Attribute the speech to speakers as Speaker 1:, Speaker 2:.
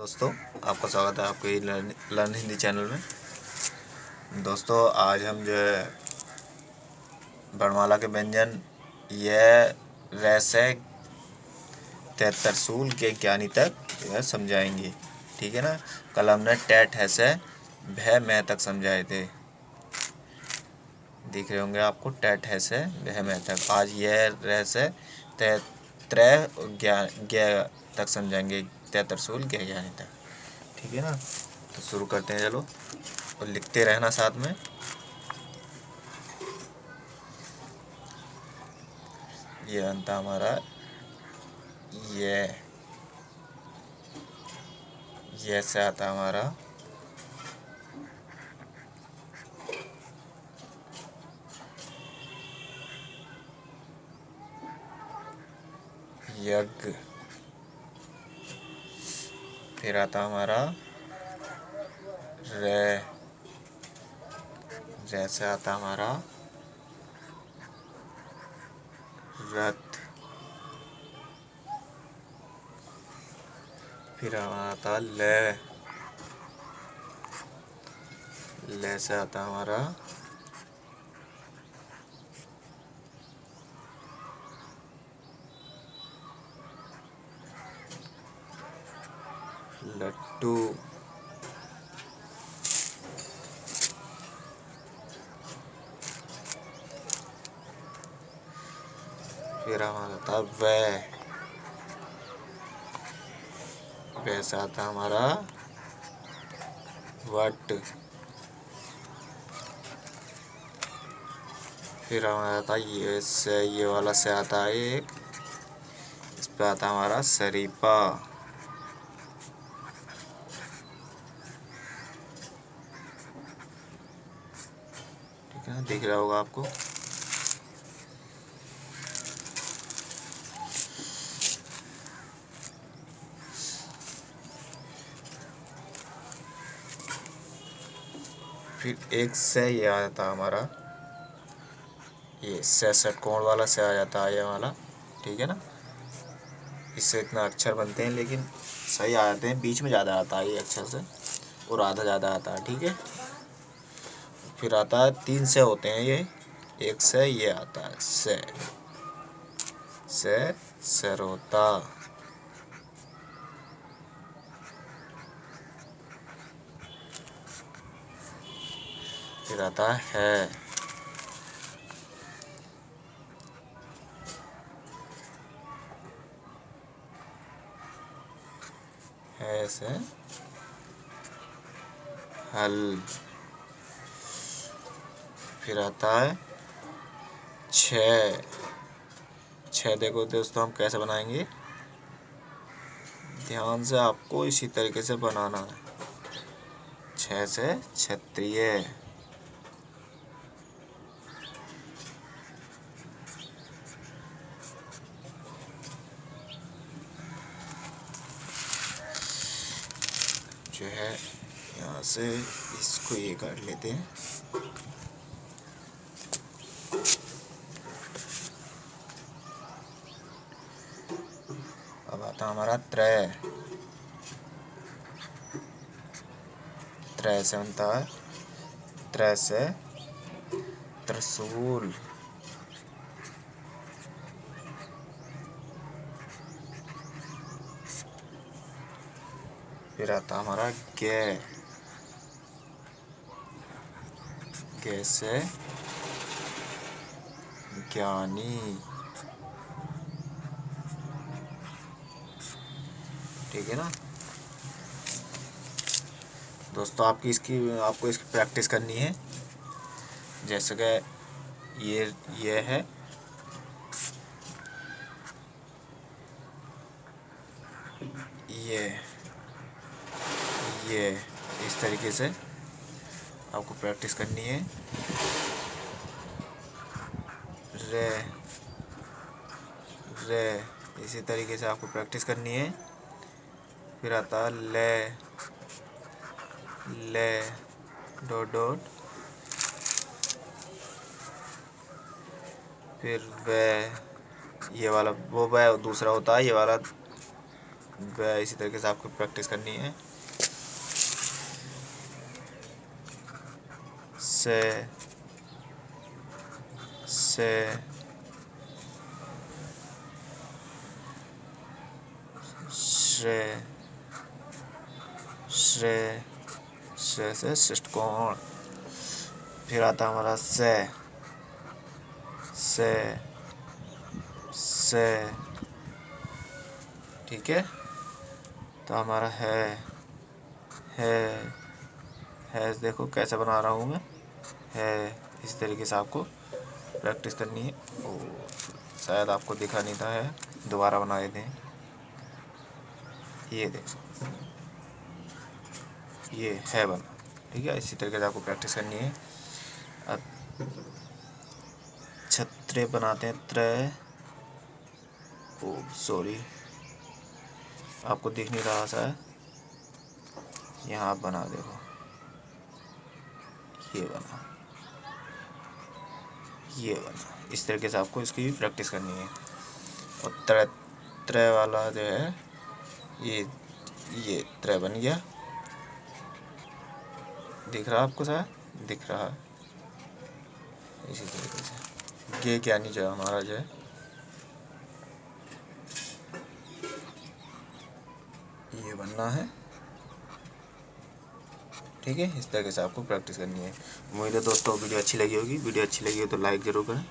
Speaker 1: दोस्तों, आपका स्वागत है आपके लर्न हिंदी चैनल में। दोस्तों, आज हम जो है बरवाला के व्यंजन यह रैसे तेतरसूल के ज्ञानी तक जो है समझाएंगे। ठीक है ना। कल हमने टैट है से भय मैं तक समझाए थे, दिख रहे होंगे आपको। टैट है से भय मैं तक। आज यह रैसे त्रय ज्ञ तक समझाएंगे, तेतरसूल के ज्ञानी तक। ठीक है ना। तो शुरू करते हैं, चलो। और लिखते रहना साथ में। ये बनता हमारा ये से आता हमारा यज्ञ। फिर आता हमारा रे से आता हमारा रथ। फिर हमारा आता ले से आता हमारा लट्टू। फिर हमारा आता वे से आता हमारा वट। फिर हमारा आता ये वाला से आता है एक, इस पे आता हमारा शरीफा। ठीक है, दिख रहा होगा आपको। फिर एक से ये आ जाता हमारा, ये से षटकोण वाला से आ जाता है, ये वाला। ठीक है ना। इससे इतना अक्षर बनते हैं, लेकिन सही आ जाते हैं। बीच में ज़्यादा आता है ये अक्षर से, और आधा ज़्यादा आता है। ठीक है। फिर आता है 3 से होते हैं ये। एक से ये आता है से सरोता। फिर आता है से हल। फिर आता है छ देखो दोस्तों, हम कैसे बनाएंगे, ध्यान से आपको इसी तरीके से बनाना है। छ से क्षत्रिय। जो है यहाँ से इसको ये काट लेते हैं। अब आता हमारा त्रय से बनता है त्रय से त्रिशूल। फिर आता हमारा गे से ज्ञानी। ठीक है ना दोस्तों। आपको इसकी प्रैक्टिस करनी है। जैसे कि ये है, ये इस तरीके से आपको प्रैक्टिस करनी है। रे इसी तरीके से आपको प्रैक्टिस करनी है। फिर आता ले डॉट डॉट। फिर वे, ये वाला वो वे दूसरा होता है, ये वाला ब इसी तरीके से आपको प्रैक्टिस करनी है। से श्रे श्रे श्रे से षष्ठकोण। फिर आता हमारा से ठीक है। तो हमारा है देखो कैसे बना रहा हूँ मैं, है इस तरीके से आपको प्रैक्टिस करनी है। ओ शायद आपको दिखा नहीं था, है दोबारा बना देते हैं। ये देखो ये है बना, ठीक है। इसी तरीके से आपको प्रैक्टिस करनी है। अब छत्रे बनाते हैं, त्रय, ओ सॉरी आपको दिख नहीं रहा शायद, यहाँ आप बना देखो, ये बना, इस तरीके से आपको इसकी भी प्रैक्टिस करनी है। और त्रय वाला जो है ये त्रय बन गया, दिख रहा आपको शायद, दिख रहा है। इसी तरीके से गे क्या नहीं जो हमारा जो है ये बनना है, ठीक है। इस तरीके से आपको प्रैक्टिस करनी है। उम्मीद है दोस्तों वीडियो अच्छी लगी होगी। वीडियो अच्छी लगी हो तो लाइक ज़रूर करें।